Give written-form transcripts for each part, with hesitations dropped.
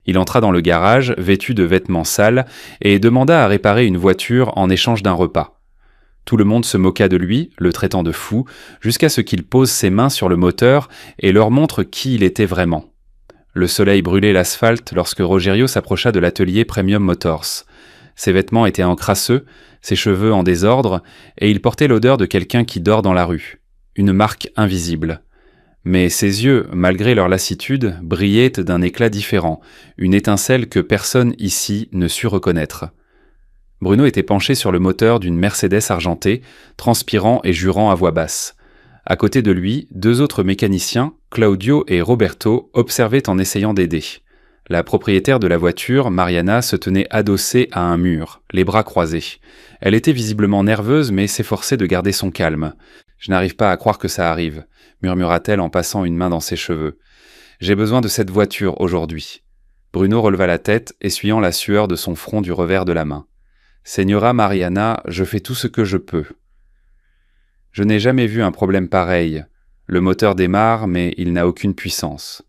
Il entra dans le garage, vêtu de vêtements sales, et demanda à réparer une voiture en échange d'un repas. Tout le monde se moqua de lui, le traitant de fou, jusqu'à ce qu'il pose ses mains sur le moteur et leur montre qui il était vraiment. Le soleil brûlait l'asphalte lorsque Rogerio s'approcha de l'atelier Premium Motors. Ses vêtements étaient en crasseux, ses cheveux en désordre, et il portait l'odeur de quelqu'un qui dort dans la rue. Une marque invisible. Mais ses yeux, malgré leur lassitude, brillaient d'un éclat différent, une étincelle que personne ici ne sut reconnaître. Bruno était penché sur le moteur d'une Mercedes argentée, transpirant et jurant à voix basse. À côté de lui, deux autres mécaniciens, Claudio et Roberto, observaient en essayant d'aider. La propriétaire de la voiture, Mariana, se tenait adossée à un mur, les bras croisés. Elle était visiblement nerveuse mais s'efforçait de garder son calme. « Je n'arrive pas à croire que ça arrive », murmura-t-elle en passant une main dans ses cheveux. « J'ai besoin de cette voiture aujourd'hui. » Bruno releva la tête, essuyant la sueur de son front du revers de la main. « Señora Mariana, je fais tout ce que je peux. » Je n'ai jamais vu un problème pareil. Le moteur démarre, mais il n'a aucune puissance.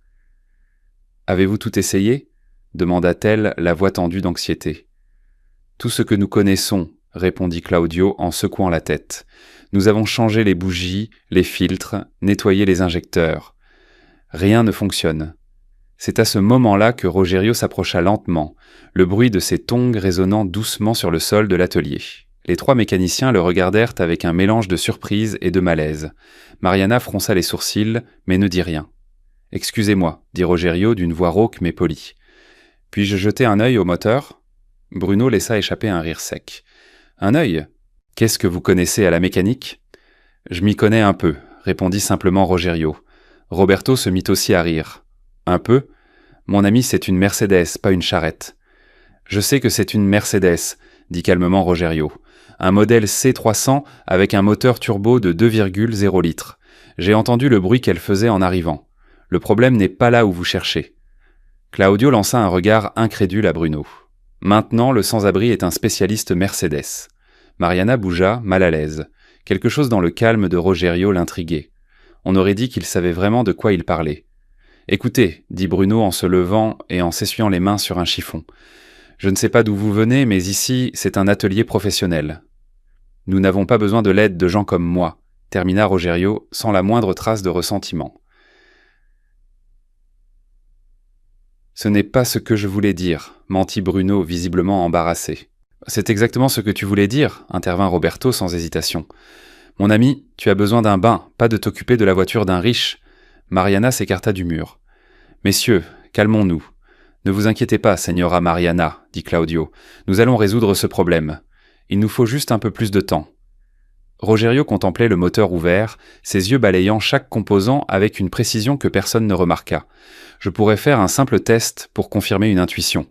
« Avez-vous tout essayé ?» demanda-t-elle, la voix tendue d'anxiété. « Tout ce que nous connaissons, » répondit Claudio en secouant la tête. « Nous avons changé les bougies, les filtres, nettoyé les injecteurs. Rien ne fonctionne. » C'est à ce moment-là que Rogerio s'approcha lentement, le bruit de ses tongs résonnant doucement sur le sol de l'atelier. Les trois mécaniciens le regardèrent avec un mélange de surprise et de malaise. Mariana fronça les sourcils, mais ne dit rien. « Excusez-moi, » dit Rogerio d'une voix rauque mais polie. « Puis-je jeter un œil au moteur ?» Bruno laissa échapper un rire sec. « Un œil ? Qu'est-ce que vous connaissez à la mécanique ?»« Je m'y connais un peu, » répondit simplement Rogerio. Roberto se mit aussi à rire. « Un peu ? Mon ami, c'est une Mercedes, pas une charrette. »« Je sais que c'est une Mercedes, » dit calmement Rogerio. « Un modèle C300 avec un moteur turbo de 2,0 litres. J'ai entendu le bruit qu'elle faisait en arrivant. Le problème n'est pas là où vous cherchez. » Claudio lança un regard incrédule à Bruno. Maintenant, le sans-abri est un spécialiste Mercedes. Mariana bougea, mal à l'aise. Quelque chose dans le calme de Rogerio l'intriguait. On aurait dit qu'il savait vraiment de quoi il parlait. « Écoutez, » dit Bruno en se levant et en s'essuyant les mains sur un chiffon. « Je ne sais pas d'où vous venez, mais ici, c'est un atelier professionnel. Nous n'avons pas besoin de l'aide de gens comme moi, » termina Rogerio sans la moindre trace de ressentiment. « Ce n'est pas ce que je voulais dire, » mentit Bruno, visiblement embarrassé. « C'est exactement ce que tu voulais dire, » intervint Roberto sans hésitation. « Mon ami, tu as besoin d'un bain, pas de t'occuper de la voiture d'un riche. » Mariana s'écarta du mur. « Messieurs, calmons-nous. Ne vous inquiétez pas, Señora Mariana, » dit Claudio. « Nous allons résoudre ce problème. Il nous faut juste un peu plus de temps. » Rogerio contemplait le moteur ouvert, ses yeux balayant chaque composant avec une précision que personne ne remarqua. « Je pourrais faire un simple test pour confirmer une intuition. »«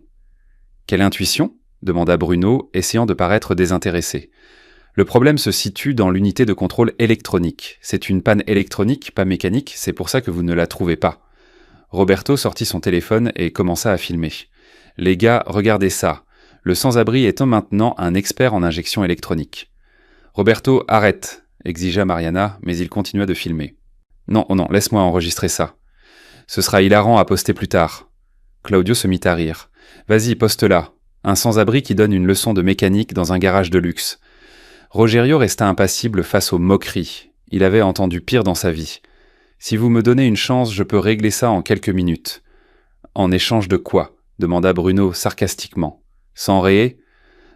Quelle intuition ?» demanda Bruno, essayant de paraître désintéressé. « Le problème se situe dans l'unité de contrôle électronique. C'est une panne électronique, pas mécanique, c'est pour ça que vous ne la trouvez pas. » Roberto sortit son téléphone et commença à filmer. « Les gars, regardez ça. Le sans-abri est maintenant un expert en injection électronique. »« Roberto, arrête !» exigea Mariana, mais il continua de filmer. « Non, laisse-moi enregistrer ça. Ce sera hilarant à poster plus tard. » Claudio se mit à rire. « Vas-y, poste-la. Un sans-abri qui donne une leçon de mécanique dans un garage de luxe. » Rogerio resta impassible face aux moqueries. Il avait entendu pire dans sa vie. « Si vous me donnez une chance, je peux régler ça en quelques minutes. »« En échange de quoi ?» demanda Bruno sarcastiquement. « Sans rayer ?»«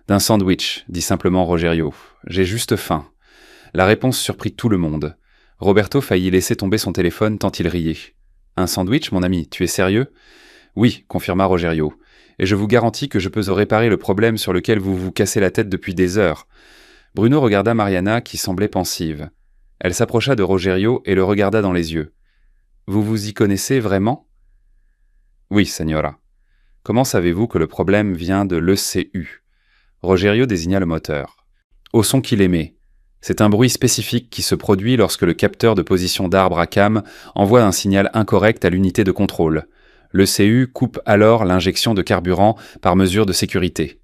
D'un sandwich, » dit simplement Rogerio. « J'ai juste faim. » La réponse surprit tout le monde. Roberto faillit laisser tomber son téléphone tant il riait. « Un sandwich, mon ami, tu es sérieux ?»« Oui, » confirma Rogerio. « Et je vous garantis que je peux réparer le problème sur lequel vous vous cassez la tête depuis des heures. » Bruno regarda Mariana qui semblait pensive. Elle s'approcha de Rogerio et le regarda dans les yeux. « Vous vous y connaissez vraiment ?»« Oui, señora. »« Comment savez-vous que le problème vient de l'ECU ?» Rogerio désigna le moteur. « Au son qu'il émet. C'est un bruit spécifique qui se produit lorsque le capteur de position d'arbre à cam envoie un signal incorrect à l'unité de contrôle. L'ECU coupe alors l'injection de carburant par mesure de sécurité. »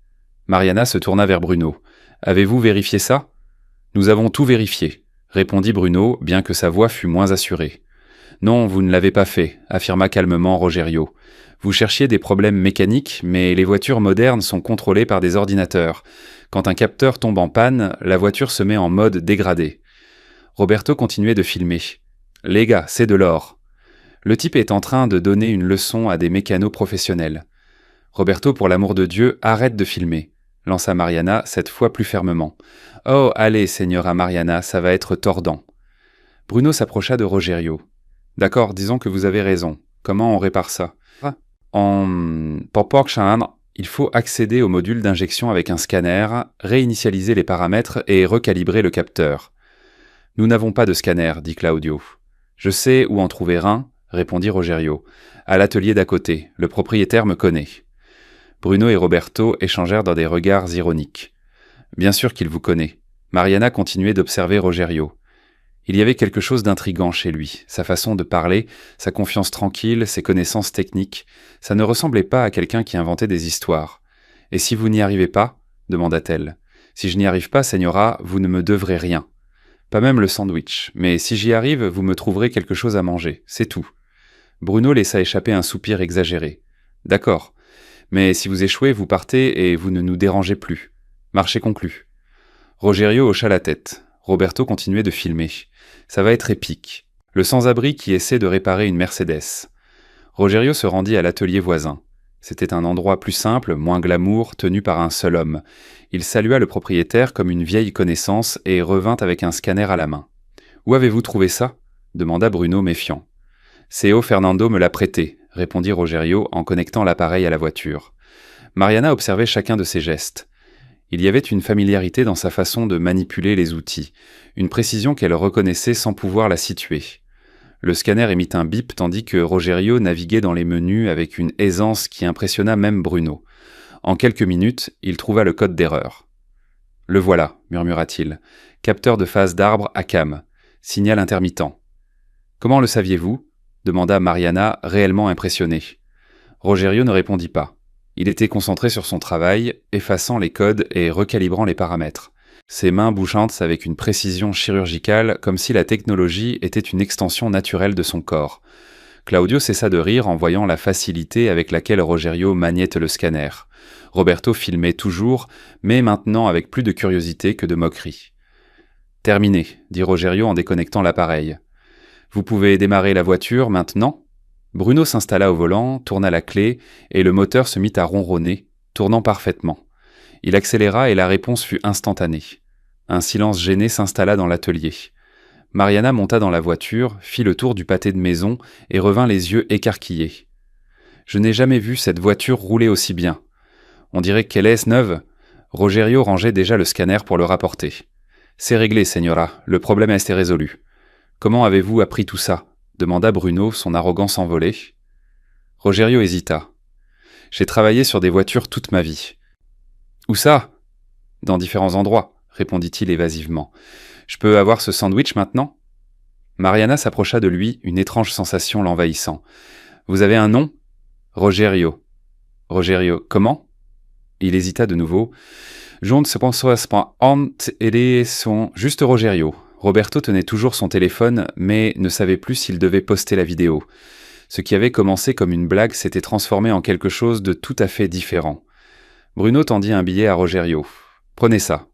Mariana se tourna vers Bruno. « Avez-vous vérifié ça ?»« Nous avons tout vérifié. » répondit Bruno, bien que sa voix fût moins assurée. « Non, vous ne l'avez pas fait, » affirma calmement Rogerio. « Vous cherchiez des problèmes mécaniques, mais les voitures modernes sont contrôlées par des ordinateurs. Quand un capteur tombe en panne, la voiture se met en mode dégradé. Roberto continuait de filmer. « Les gars, c'est de l'or. » Le type est en train de donner une leçon à des mécanos professionnels. « Roberto, pour l'amour de Dieu, arrête de filmer », lança Mariana, cette fois plus fermement. « Oh, allez, Señora Mariana, ça va être tordant. » Bruno s'approcha de Rogerio. « D'accord, disons que vous avez raison. Comment on répare ça ? » Il faut accéder au module d'injection avec un scanner, réinitialiser les paramètres et recalibrer le capteur. « Nous n'avons pas de scanner, dit Claudio. « Je sais où en trouver un, répondit Rogerio. À l'atelier d'à côté, le propriétaire me connaît. » Bruno et Roberto échangèrent dans des regards ironiques. « Bien sûr qu'il vous connaît. » Mariana continuait d'observer Rogerio. Il y avait quelque chose d'intrigant chez lui, sa façon de parler, sa confiance tranquille, ses connaissances techniques. Ça ne ressemblait pas à quelqu'un qui inventait des histoires. « Et si vous n'y arrivez pas ?» demanda-t-elle. « Si je n'y arrive pas, Señora, vous ne me devrez rien. Pas même le sandwich, mais si j'y arrive, vous me trouverez quelque chose à manger, c'est tout. » Bruno laissa échapper un soupir exagéré. « D'accord, mais si vous échouez, vous partez et vous ne nous dérangez plus. Marché conclu. » Rogerio hocha la tête. Roberto continuait de filmer. Ça va être épique. Le sans-abri qui essaie de réparer une Mercedes. Rogerio se rendit à l'atelier voisin. C'était un endroit plus simple, moins glamour, tenu par un seul homme. Il salua le propriétaire comme une vieille connaissance et revint avec un scanner à la main. « Où avez-vous trouvé ça ?» demanda Bruno méfiant. « Céo Fernando me l'a prêté », répondit Rogerio en connectant l'appareil à la voiture. Mariana observait chacun de ses gestes. Il y avait une familiarité dans sa façon de manipuler les outils, une précision qu'elle reconnaissait sans pouvoir la situer. Le scanner émit un bip tandis que Rogerio naviguait dans les menus avec une aisance qui impressionna même Bruno. En quelques minutes, il trouva le code d'erreur. « Le voilà », murmura-t-il. « Capteur de phase d'arbre à cam. Signal intermittent. »« Comment le saviez-vous » demanda Mariana, réellement impressionnée. Rogerio ne répondit pas. Il était concentré sur son travail, effaçant les codes et recalibrant les paramètres. Ses mains bougeantes avec une précision chirurgicale, comme si la technologie était une extension naturelle de son corps. Claudio cessa de rire en voyant la facilité avec laquelle Rogerio maniait le scanner. Roberto filmait toujours, mais maintenant avec plus de curiosité que de moquerie. « Terminé, » dit Rogerio en déconnectant l'appareil. « Vous pouvez démarrer la voiture maintenant ?» Bruno s'installa au volant, tourna la clé, et le moteur se mit à ronronner, tournant parfaitement. Il accéléra et la réponse fut instantanée. Un silence gêné s'installa dans l'atelier. Mariana monta dans la voiture, fit le tour du pâté de maison et revint les yeux écarquillés. « Je n'ai jamais vu cette voiture rouler aussi bien. On dirait qu'elle est neuve. » Rogerio rangeait déjà le scanner pour le rapporter. « C'est réglé, Señora, le problème a été résolu. Comment avez-vous appris tout ça ?» demanda Bruno, son arrogance envolée. Rogerio hésita. « J'ai travaillé sur des voitures toute ma vie. »« Où ça ?»« Dans différents endroits, » répondit-il évasivement. « Je peux avoir ce sandwich maintenant ?» Mariana s'approcha de lui, une étrange sensation l'envahissant. « Vous avez un nom ?»« Rogerio. »« Rogerio, comment ?» Il hésita de nouveau. « Je ne sais pas juste Rogerio. » Roberto tenait toujours son téléphone, mais ne savait plus s'il devait poster la vidéo. Ce qui avait commencé comme une blague s'était transformé en quelque chose de tout à fait différent. Bruno tendit un billet à Rogerio. « Prenez ça.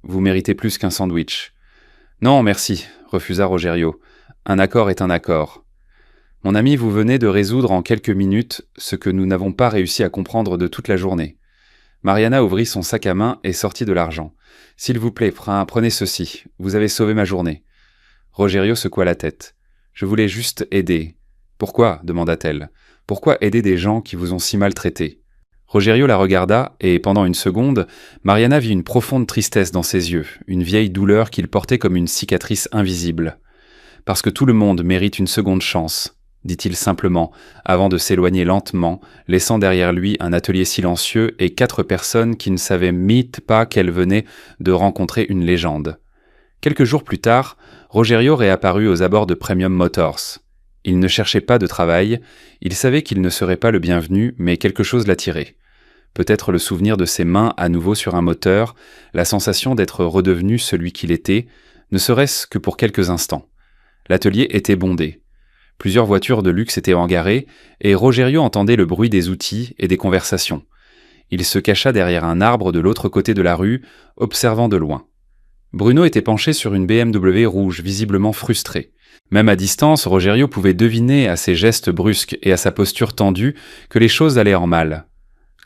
Vous méritez plus qu'un sandwich. »« Non, merci, » refusa Rogerio. « Un accord est un accord. Mon ami, vous venez de résoudre en quelques minutes ce que nous n'avons pas réussi à comprendre de toute la journée. » Mariana ouvrit son sac à main et sortit de l'argent. « S'il vous plaît, prenez ceci. Vous avez sauvé ma journée. » Rogerio secoua la tête. « Je voulais juste aider. »« Pourquoi ?» demanda-t-elle. « Pourquoi aider des gens qui vous ont si maltraité ?» Rogerio la regarda et, pendant une seconde, Mariana vit une profonde tristesse dans ses yeux, une vieille douleur qu'il portait comme une cicatrice invisible. « Parce que tout le monde mérite une seconde chance. » dit-il simplement, avant de s'éloigner lentement, laissant derrière lui un atelier silencieux et 4 personnes qui ne savaient mythe pas qu'elle venait de rencontrer une légende. Quelques jours plus tard, Rogerio réapparut aux abords de Premium Motors. Il ne cherchait pas de travail, il savait qu'il ne serait pas le bienvenu, mais quelque chose l'attirait. Peut-être le souvenir de ses mains à nouveau sur un moteur, la sensation d'être redevenu celui qu'il était, ne serait-ce que pour quelques instants. L'atelier était bondé. Plusieurs voitures de luxe étaient engarées, et Rogerio entendait le bruit des outils et des conversations. Il se cacha derrière un arbre de l'autre côté de la rue, observant de loin. Bruno était penché sur une BMW rouge, visiblement frustré. Même à distance, Rogerio pouvait deviner à ses gestes brusques et à sa posture tendue que les choses allaient en mal.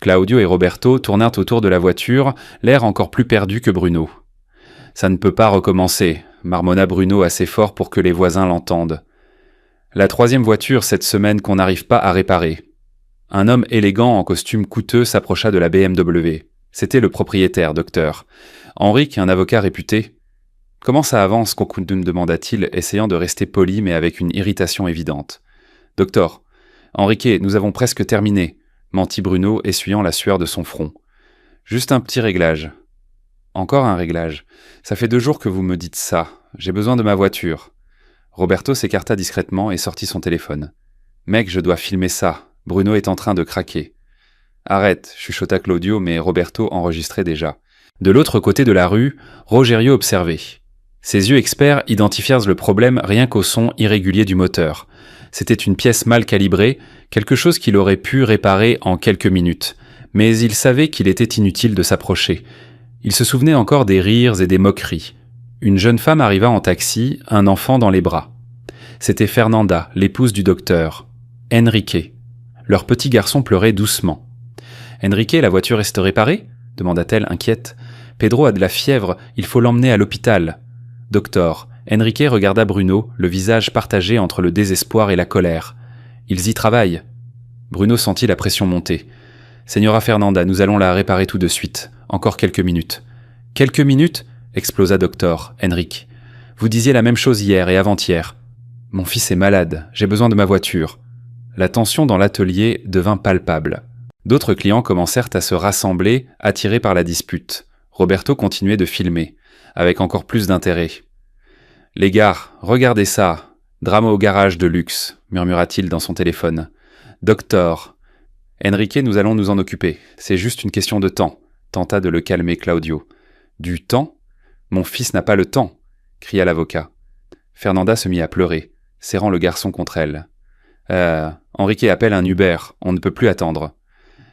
Claudio et Roberto tournèrent autour de la voiture, l'air encore plus perdu que Bruno. « Ça ne peut pas recommencer », marmonna Bruno assez fort pour que les voisins l'entendent. « La troisième voiture cette semaine qu'on n'arrive pas à réparer. » Un homme élégant en costume coûteux s'approcha de la BMW. C'était le propriétaire, docteur. Henrique, un avocat réputé. « Comment ça avance ?» demanda-t-il, essayant de rester poli mais avec une irritation évidente. « Docteur, Henrique, nous avons presque terminé. » mentit Bruno, essuyant la sueur de son front. « Juste un petit réglage. »« Encore un réglage. Ça fait 2 jours que vous me dites ça. J'ai besoin de ma voiture. » Roberto s'écarta discrètement et sortit son téléphone. « Mec, je dois filmer ça. Bruno est en train de craquer. »« Arrête », chuchota Claudio, mais Roberto enregistrait déjà. De l'autre côté de la rue, Rogerio observait. Ses yeux experts identifièrent le problème rien qu'au son irrégulier du moteur. C'était une pièce mal calibrée, quelque chose qu'il aurait pu réparer en quelques minutes. Mais il savait qu'il était inutile de s'approcher. Il se souvenait encore des rires et des moqueries. Une jeune femme arriva en taxi, un enfant dans les bras. C'était Fernanda, l'épouse du docteur. Enrique. Leur petit garçon pleurait doucement. « Enrique, la voiture est réparée ?» demanda-t-elle inquiète. « Pedro a de la fièvre, il faut l'emmener à l'hôpital. » Docteur, Enrique regarda Bruno, le visage partagé entre le désespoir et la colère. « Ils y travaillent. » Bruno sentit la pression monter. « Señora Fernanda, nous allons la réparer tout de suite. Encore quelques minutes. »« Quelques minutes ?» explosa Docteur, Enrique. « Vous disiez la même chose hier et avant-hier. Mon fils est malade, j'ai besoin de ma voiture. » La tension dans l'atelier devint palpable. D'autres clients commencèrent à se rassembler, attirés par la dispute. Roberto continuait de filmer, avec encore plus d'intérêt. « Les gars, regardez ça. Drame au garage de luxe, » murmura-t-il dans son téléphone. « Docteur. Enrique, nous allons nous en occuper. C'est juste une question de temps, » tenta de le calmer Claudio. « Du temps ? Mon fils n'a pas le temps, » cria l'avocat. Fernanda se mit à pleurer, serrant le garçon contre elle. Enrique appelle un Uber, on ne peut plus attendre. »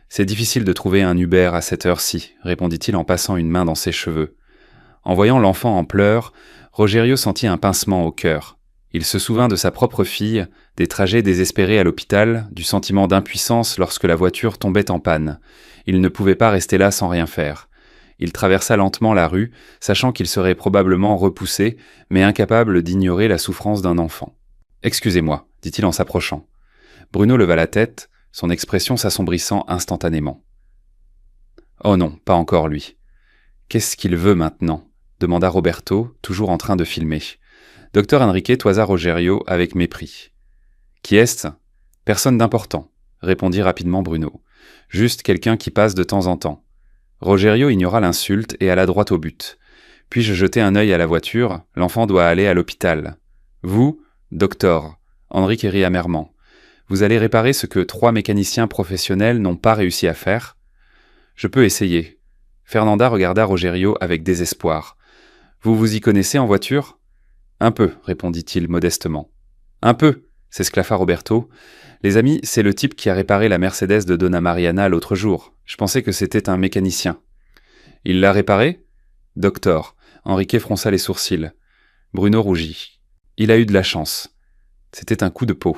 « C'est difficile de trouver un Uber à cette heure-ci, » répondit-il en passant une main dans ses cheveux. En voyant l'enfant en pleurs, Rogerio sentit un pincement au cœur. Il se souvint de sa propre fille, des trajets désespérés à l'hôpital, du sentiment d'impuissance lorsque la voiture tombait en panne. Il ne pouvait pas rester là sans rien faire. Il traversa lentement la rue, sachant qu'il serait probablement repoussé, mais incapable d'ignorer la souffrance d'un enfant. « Excusez-moi, » dit-il en s'approchant. Bruno leva la tête, son expression s'assombrissant instantanément. « Oh non, pas encore lui. »« Qu'est-ce qu'il veut maintenant ?» demanda Roberto, toujours en train de filmer. Docteur Enrique toisa Rogerio avec mépris. « Qui est-ce ? Personne d'important, » répondit rapidement Bruno. « Juste quelqu'un qui passe de temps en temps. » Rogerio ignora l'insulte et alla droit au but. « Puis-je jeter un œil à la voiture ? L'enfant doit aller à l'hôpital. »« Vous, docteur ?» Enrique rit amèrement. Vous allez réparer ce que 3 mécaniciens professionnels n'ont pas réussi à faire ? Je peux essayer. Fernanda regarda Rogerio avec désespoir. Vous vous y connaissez en voiture ? Un peu, répondit-il modestement. Un peu, s'esclaffa Roberto. Les amis, c'est le type qui a réparé la Mercedes de Donna Mariana l'autre jour. Je pensais que c'était un mécanicien. Il l'a réparé ? Docteur. Enrique fronça les sourcils. Bruno rougit. Il a eu de la chance. C'était un coup de peau.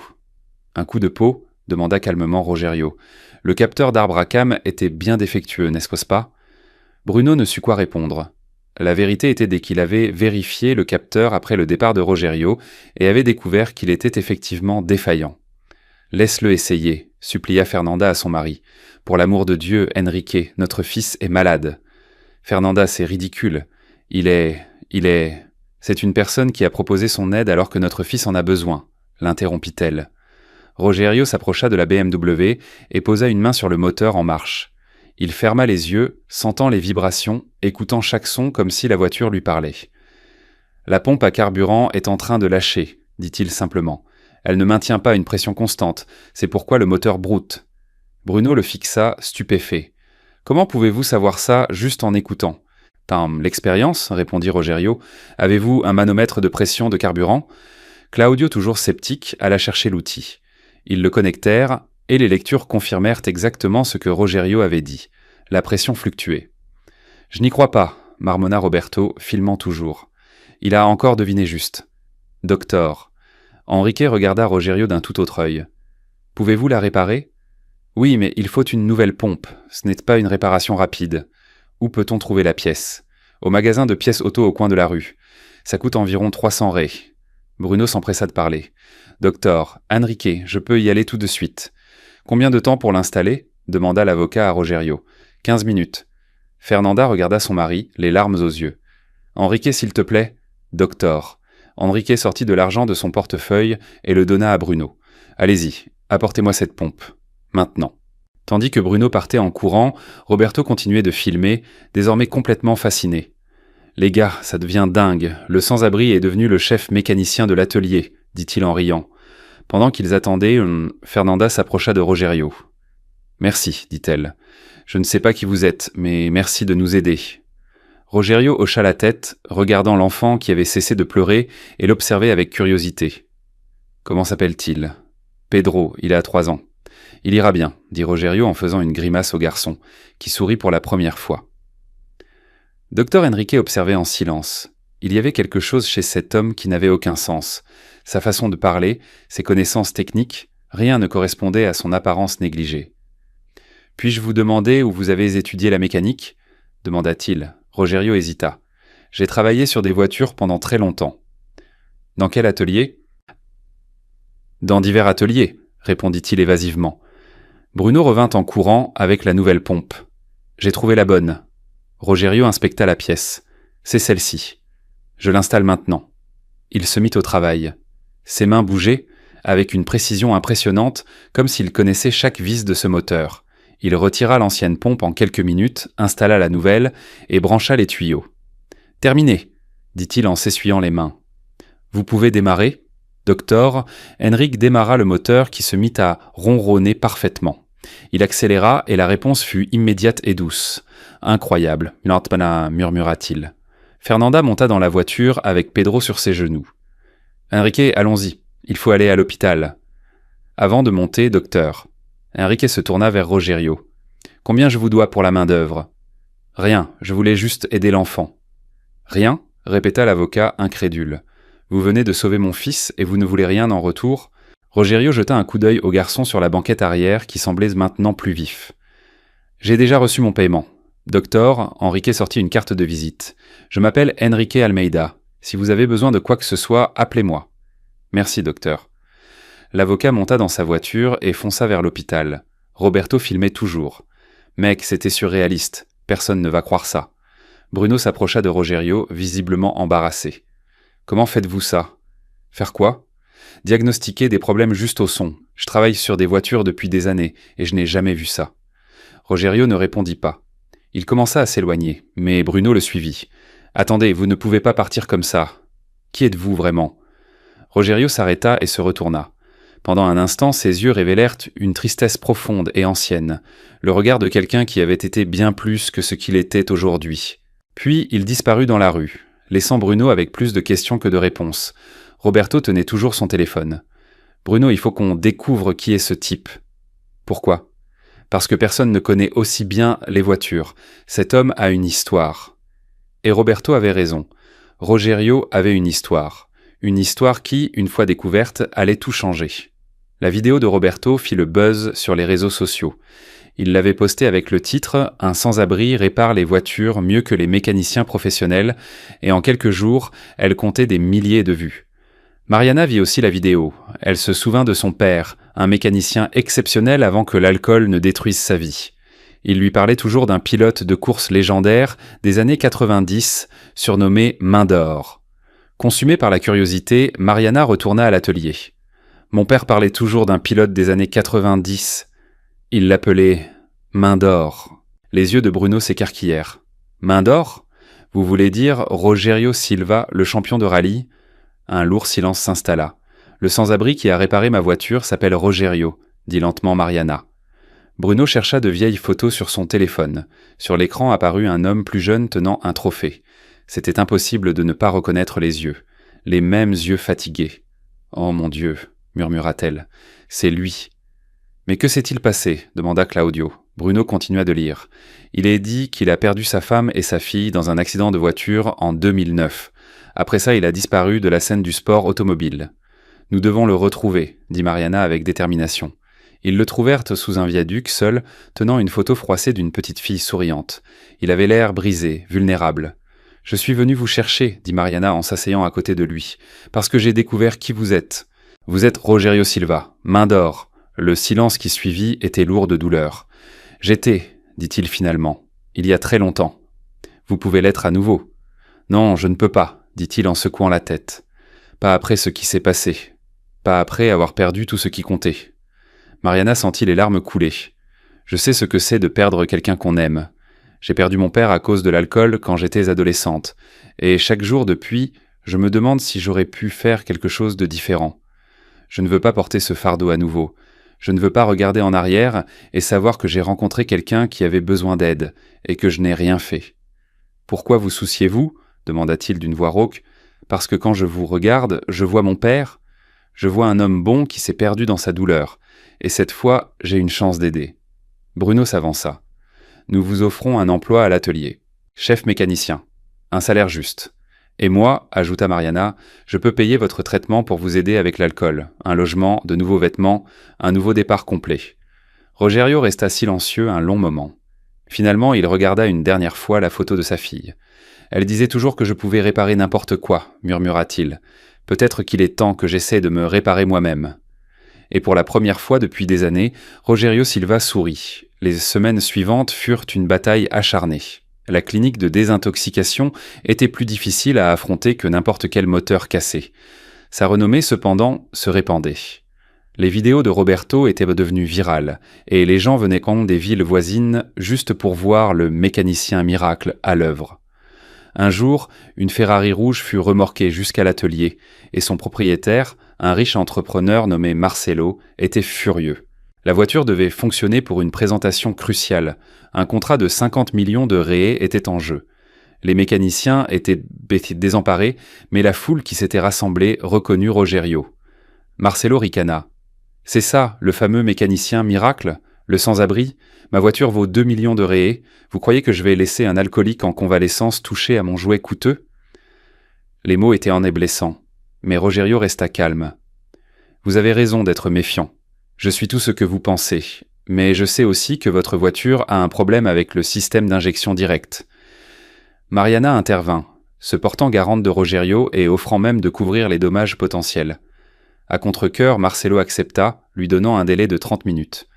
Un coup de peau ? Demanda calmement Rogerio. Le capteur d'arbre à cames était bien défectueux, n'est-ce pas ? Bruno ne sut quoi répondre. La vérité était qu'il avait vérifié le capteur après le départ de Rogerio et avait découvert qu'il était effectivement défaillant. « Laisse-le essayer », supplia Fernanda à son mari. « Pour l'amour de Dieu, Enrique, notre fils est malade. »« Fernanda, c'est ridicule. C'est une personne qui a proposé son aide alors que notre fils en a besoin, » l'interrompit-elle. Rogerio s'approcha de la BMW et posa une main sur le moteur en marche. Il ferma les yeux, sentant les vibrations, écoutant chaque son comme si la voiture lui parlait. « La pompe à carburant est en train de lâcher, » dit-il simplement. « Elle ne maintient pas une pression constante, c'est pourquoi le moteur broute. » Bruno le fixa, stupéfait. « Comment pouvez-vous savoir ça juste en écoutant ?»« L'expérience, répondit Rogerio. « Avez-vous un manomètre de pression de carburant ? Claudio, toujours sceptique, alla chercher l'outil. Ils le connectèrent, et les lectures confirmèrent exactement ce que Rogerio avait dit. La pression fluctuait. « Je n'y crois pas », marmonna Roberto, filmant toujours. Il a encore deviné juste. « Docteur. » Enrique regarda Rogerio d'un tout autre œil. « Pouvez-vous la réparer ?»« Oui, mais il faut une nouvelle pompe. Ce n'est pas une réparation rapide. Où peut-on trouver la pièce ? Au magasin de pièces auto au coin de la rue. Ça coûte environ 300 raies. » Bruno s'empressa de parler. « Docteur, Enrique, je peux y aller tout de suite. »« Combien de temps pour l'installer ?» demanda l'avocat à Rogerio. « 15 minutes. » Fernanda regarda son mari, les larmes aux yeux. « Enrique, s'il te plaît ?»« Docteur. » Enrique sortit de l'argent de son portefeuille et le donna à Bruno. « Allez-y, apportez-moi cette pompe. Maintenant. » Tandis que Bruno partait en courant, Roberto continuait de filmer, désormais complètement fasciné. « Les gars, ça devient dingue. Le sans-abri est devenu le chef mécanicien de l'atelier, » dit-il en riant. Pendant qu'ils attendaient, Fernanda s'approcha de Rogerio. « Merci, dit-elle. Je ne sais pas qui vous êtes, mais merci de nous aider. » Rogerio hocha la tête, regardant l'enfant qui avait cessé de pleurer et l'observait avec curiosité. « Comment s'appelle-t-il ?»« Pedro, il a 3 ans. »« Il ira bien, » dit Rogerio en faisant une grimace au garçon, qui sourit pour la première fois. Docteur Enrique observait en silence. Il y avait quelque chose chez cet homme qui n'avait aucun sens. Sa façon de parler, ses connaissances techniques, rien ne correspondait à son apparence négligée. « Puis-je vous demander où vous avez étudié la mécanique ?» demanda-t-il. Rogerio hésita. « J'ai travaillé sur des voitures pendant très longtemps. »« Dans quel atelier ?»« Dans divers ateliers, » répondit-il évasivement. Bruno revint en courant avec la nouvelle pompe. « J'ai trouvé la bonne. » Rogerio inspecta la pièce. « C'est celle-ci. Je l'installe maintenant. » Il se mit au travail. Ses mains bougeaient, avec une précision impressionnante, comme s'il connaissait chaque vis de ce moteur. Il retira l'ancienne pompe en quelques minutes, installa la nouvelle et brancha les tuyaux. « Terminé !» dit-il en s'essuyant les mains. « Vous pouvez démarrer ?» Docteur, Henrik démarra le moteur qui se mit à ronronner parfaitement. Il accéléra et la réponse fut immédiate et douce. « Incroyable, murmura-t-il. Fernanda monta dans la voiture avec Pedro sur ses genoux. « Enrique, allons-y, il faut aller à l'hôpital. » Avant de monter, docteur. Enrique se tourna vers Rogerio. « Combien je vous dois pour la main-d'œuvre ?»« Rien, je voulais juste aider l'enfant. »« Rien ?» répéta l'avocat incrédule. « Vous venez de sauver mon fils et vous ne voulez rien en retour ?» Rogerio jeta un coup d'œil au garçon sur la banquette arrière qui semblait maintenant plus vif. « J'ai déjà reçu mon paiement. » Docteur, Enrique sortit une carte de visite. « Je m'appelle Enrique Almeida. Si vous avez besoin de quoi que ce soit, appelez-moi. »« Merci, docteur. » L'avocat monta dans sa voiture et fonça vers l'hôpital. Roberto filmait toujours. « Mec, c'était surréaliste. Personne ne va croire ça. » Bruno s'approcha de Rogerio, visiblement embarrassé. « Comment faites-vous ça ?»« Faire quoi ?»« Diagnostiquer des problèmes juste au son. Je travaille sur des voitures depuis des années et je n'ai jamais vu ça. » Rogerio ne répondit pas. Il commença à s'éloigner, mais Bruno le suivit. « Attendez, vous ne pouvez pas partir comme ça. Qui êtes-vous vraiment ?» Rogerio s'arrêta et se retourna. Pendant un instant, ses yeux révélèrent une tristesse profonde et ancienne, le regard de quelqu'un qui avait été bien plus que ce qu'il était aujourd'hui. Puis il disparut dans la rue, laissant Bruno avec plus de questions que de réponses. Roberto tenait toujours son téléphone. « Bruno, il faut qu'on découvre qui est ce type. » « Pourquoi ? » « Parce que personne ne connaît aussi bien les voitures. Cet homme a une histoire. » Et Roberto avait raison. Rogerio avait une histoire. Une histoire qui, une fois découverte, allait tout changer. La vidéo de Roberto fit le buzz sur les réseaux sociaux. Il l'avait postée avec le titre « Un sans-abri répare les voitures mieux que les mécaniciens professionnels » et en quelques jours, elle comptait des milliers de vues. Mariana vit aussi la vidéo. Elle se souvint de son père, un mécanicien exceptionnel avant que l'alcool ne détruise sa vie. Il lui parlait toujours d'un pilote de course légendaire des années 90, surnommé Main d'Or. Consumée par la curiosité, Mariana retourna à l'atelier. Mon père parlait toujours d'un pilote des années 90. Il l'appelait Main d'Or. Les yeux de Bruno s'écarquillèrent. Main d'Or ? Vous voulez dire Rogerio Silva, le champion de rallye ? Un lourd silence s'installa. Le sans-abri qui a réparé ma voiture s'appelle Rogerio, dit lentement Mariana. Bruno chercha de vieilles photos sur son téléphone. Sur l'écran apparut un homme plus jeune tenant un trophée. C'était impossible de ne pas reconnaître les yeux. Les mêmes yeux fatigués. Oh mon Dieu, murmura-t-elle, c'est lui. Mais que s'est-il passé demanda Claudio. Bruno continua de lire. Il est dit qu'il a perdu sa femme et sa fille dans un accident de voiture en 2009. Après ça, il a disparu de la scène du sport automobile. Nous devons le retrouver, dit Mariana avec détermination. Ils le trouvèrent sous un viaduc, seul, tenant une photo froissée d'une petite fille souriante. Il avait l'air brisé, vulnérable. « Je suis venu vous chercher, dit Mariana en s'asseyant à côté de lui, parce que j'ai découvert qui vous êtes. Vous êtes Rogerio Silva, main d'or. » Le silence qui suivit était lourd de douleur. « J'étais, dit-il finalement, il y a très longtemps. Vous pouvez l'être à nouveau. »« Non, je ne peux pas, dit-il en secouant la tête. Pas après ce qui s'est passé. Pas après avoir perdu tout ce qui comptait. » Mariana sentit les larmes couler. « Je sais ce que c'est de perdre quelqu'un qu'on aime. J'ai perdu mon père à cause de l'alcool quand j'étais adolescente, et chaque jour depuis, je me demande si j'aurais pu faire quelque chose de différent. Je ne veux pas porter ce fardeau à nouveau. Je ne veux pas regarder en arrière et savoir que j'ai rencontré quelqu'un qui avait besoin d'aide, et que je n'ai rien fait. « Pourquoi vous souciez-vous » demanda-t-il d'une voix rauque. « Parce que quand je vous regarde, je vois mon père. Je vois un homme bon qui s'est perdu dans sa douleur. Et cette fois, j'ai une chance d'aider. » Bruno s'avança. « Nous vous offrons un emploi à l'atelier. Chef mécanicien. Un salaire juste. Et moi, ajouta Mariana, je peux payer votre traitement pour vous aider avec l'alcool, un logement, de nouveaux vêtements, un nouveau départ complet. » Rogerio resta silencieux un long moment. Finalement, il regarda une dernière fois la photo de sa fille. « Elle disait toujours que je pouvais réparer n'importe quoi, murmura-t-il. Peut-être qu'il est temps que j'essaie de me réparer moi-même. » Et pour la première fois depuis des années, Rogerio Silva sourit. Les semaines suivantes furent une bataille acharnée. La clinique de désintoxication était plus difficile à affronter que n'importe quel moteur cassé. Sa renommée, cependant, se répandait. Les vidéos de Roberto étaient devenues virales, et les gens venaient des villes voisines juste pour voir le mécanicien miracle à l'œuvre. Un jour, une Ferrari rouge fut remorquée jusqu'à l'atelier, et son propriétaire, un riche entrepreneur nommé Marcelo, était furieux. La voiture devait fonctionner pour une présentation cruciale. Un contrat de 50 millions de réés était en jeu. Les mécaniciens étaient désemparés, mais la foule qui s'était rassemblée reconnut Rogerio. Marcelo ricana. « C'est ça, le fameux mécanicien miracle ? Le sans-abri ? Ma voiture vaut 2 millions de réés. Vous croyez que je vais laisser un alcoolique en convalescence toucher à mon jouet coûteux ?» Les mots étaient en blessants, mais Rogerio resta calme. « Vous avez raison d'être méfiant. Je suis tout ce que vous pensez, mais je sais aussi que votre voiture a un problème avec le système d'injection directe. » Mariana intervint, se portant garante de Rogerio et offrant même de couvrir les dommages potentiels. À contre-cœur, Marcelo accepta, lui donnant un délai de 30 minutes.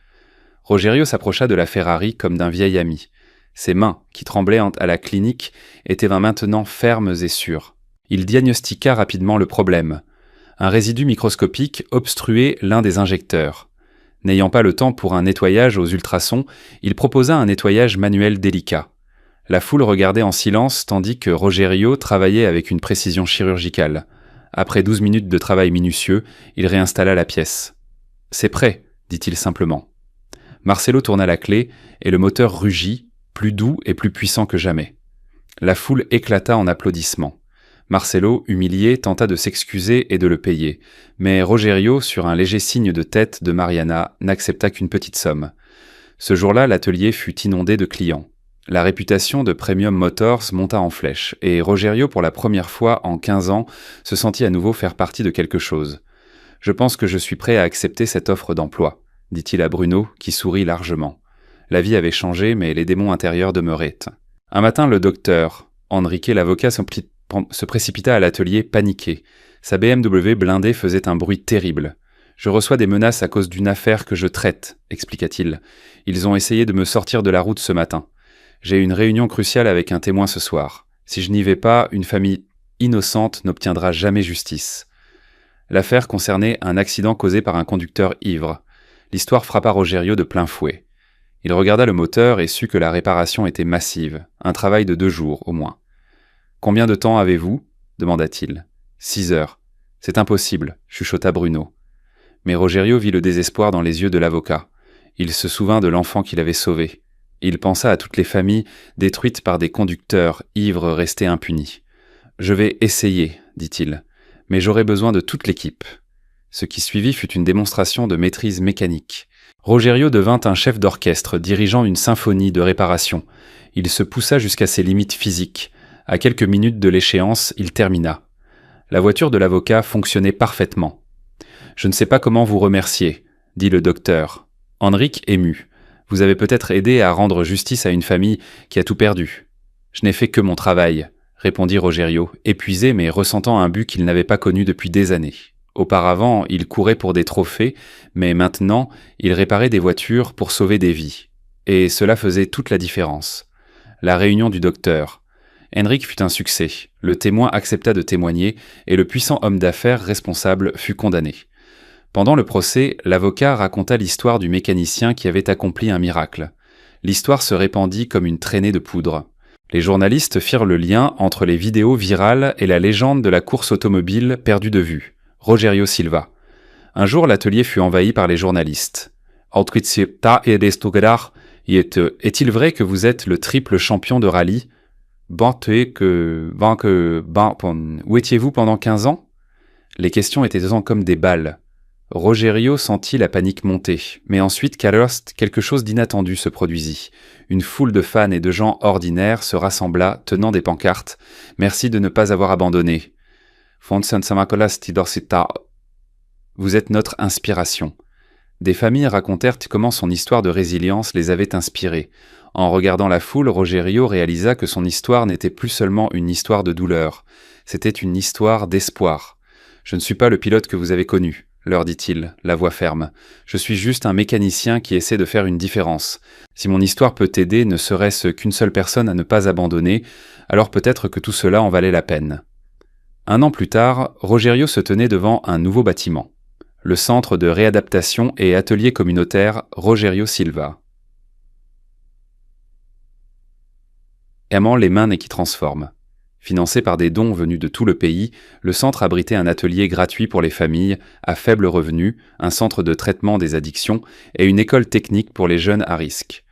Rogerio s'approcha de la Ferrari comme d'un vieil ami. Ses mains, qui tremblaient à la clinique, étaient maintenant fermes et sûres. Il diagnostiqua rapidement le problème. Un résidu microscopique obstruait l'un des injecteurs. N'ayant pas le temps pour un nettoyage aux ultrasons, il proposa un nettoyage manuel délicat. La foule regardait en silence tandis que Rogerio travaillait avec une précision chirurgicale. Après 12 minutes de travail minutieux, il réinstalla la pièce. « C'est prêt », dit-il simplement. Marcelo tourna la clé et le moteur rugit, plus doux et plus puissant que jamais. La foule éclata en applaudissements. Marcelo, humilié, tenta de s'excuser et de le payer, mais Rogerio, sur un léger signe de tête de Mariana, n'accepta qu'une petite somme. Ce jour-là, l'atelier fut inondé de clients. La réputation de Premium Motors monta en flèche, et Rogerio, pour la première fois en 15 ans, se sentit à nouveau faire partie de quelque chose. « Je pense que je suis prêt à accepter cette offre d'emploi », dit-il à Bruno, qui sourit largement. La vie avait changé, mais les démons intérieurs demeuraient. Un matin, le docteur, Enrique l'avocat, se précipita à l'atelier paniqué. Sa BMW blindée faisait un bruit terrible. « Je reçois des menaces à cause d'une affaire que je traite », expliqua-t-il. « Ils ont essayé de me sortir de la route ce matin. J'ai une réunion cruciale avec un témoin ce soir. Si je n'y vais pas, une famille innocente n'obtiendra jamais justice. » L'affaire concernait un accident causé par un conducteur ivre. L'histoire frappa Rogerio de plein fouet. Il regarda le moteur et sut que la réparation était massive, un travail de 2 jours au moins. « Combien de temps avez-vous » demanda-t-il. « 6 heures. C'est impossible, chuchota Bruno. Mais Rogerio vit le désespoir dans les yeux de l'avocat. Il se souvint de l'enfant qu'il avait sauvé. Il pensa à toutes les familles détruites par des conducteurs ivres restés impunis. « Je vais essayer, dit-il, mais j'aurai besoin de toute l'équipe. » Ce qui suivit fut une démonstration de maîtrise mécanique. Rogerio devint un chef d'orchestre, dirigeant une symphonie de réparation. Il se poussa jusqu'à ses limites physiques. À quelques minutes de l'échéance, il termina. La voiture de l'avocat fonctionnait parfaitement. « Je ne sais pas comment vous remercier », dit le docteur. Henrik ému. « Vous avez peut-être aidé à rendre justice à une famille qui a tout perdu. »« Je n'ai fait que mon travail », répondit Rogerio, épuisé mais ressentant un but qu'il n'avait pas connu depuis des années. Auparavant, il courait pour des trophées, mais maintenant, il réparait des voitures pour sauver des vies. Et cela faisait toute la différence. La réunion du docteur. Henrik fut un succès. Le témoin accepta de témoigner et le puissant homme d'affaires responsable fut condamné. Pendant le procès, l'avocat raconta l'histoire du mécanicien qui avait accompli un miracle. L'histoire se répandit comme une traînée de poudre. Les journalistes firent le lien entre les vidéos virales et la légende de la course automobile perdue de vue. Rogerio Silva. Un jour, l'atelier fut envahi par les journalistes. Est-il vrai que vous êtes le triple champion de rallye? Où étiez-vous pendant 15 ans? Les questions étaient comme des balles. Rogerio sentit la panique monter, mais ensuite quelque chose d'inattendu se produisit. Une foule de fans et de gens ordinaires se rassembla, tenant des pancartes. « Merci de ne pas avoir abandonné. » Vous êtes notre inspiration. Des familles racontèrent comment son histoire de résilience les avait inspirés. En regardant la foule, Rogerio réalisa que son histoire n'était plus seulement une histoire de douleur. C'était une histoire d'espoir. « Je ne suis pas le pilote que vous avez connu, » leur dit-il, la voix ferme. « Je suis juste un mécanicien qui essaie de faire une différence. Si mon histoire peut t'aider, ne serait-ce qu'une seule personne à ne pas abandonner, alors peut-être que tout cela en valait la peine. » Un an plus tard, Rogerio se tenait devant un nouveau bâtiment. Le centre de réadaptation et atelier communautaire Rogerio Silva. Aimant les mains qui transforment. Financé par des dons venus de tout le pays, le centre abritait un atelier gratuit pour les familles à faible revenu, un centre de traitement des addictions et une école technique pour les jeunes à risque.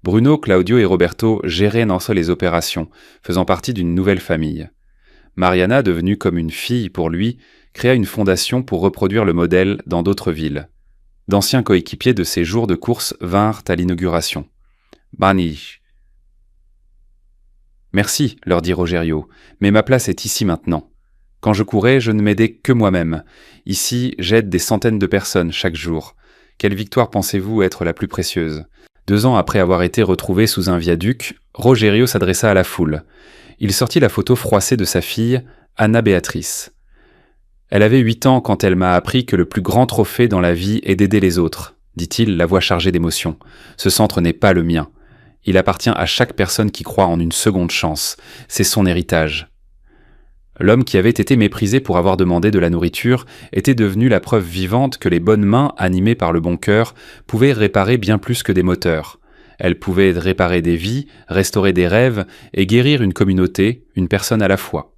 Bruno, Claudio et Roberto géraient les opérations, faisant partie d'une nouvelle famille. Mariana, devenue comme une fille pour lui, créa une fondation pour reproduire le modèle dans d'autres villes. D'anciens coéquipiers de ses jours de course vinrent à l'inauguration. « Bani !»« Merci, leur dit Rogerio, mais ma place est ici maintenant. Quand je courais, je ne m'aidais que moi-même. Ici, j'aide des centaines de personnes chaque jour. Quelle victoire pensez-vous être la plus précieuse ?» 2 ans après avoir été retrouvé sous un viaduc, Rogerio s'adressa à la foule. Il sortit la photo froissée de sa fille, Anna Béatrice. « Elle avait 8 ans quand elle m'a appris que le plus grand trophée dans la vie est d'aider les autres, dit-il, la voix chargée d'émotion. Ce centre n'est pas le mien. Il appartient à chaque personne qui croit en une seconde chance. C'est son héritage. » L'homme qui avait été méprisé pour avoir demandé de la nourriture était devenu la preuve vivante que les bonnes mains, animées par le bon cœur, pouvaient réparer bien plus que des moteurs. Elles pouvaient réparer des vies, restaurer des rêves et guérir une communauté, une personne à la fois.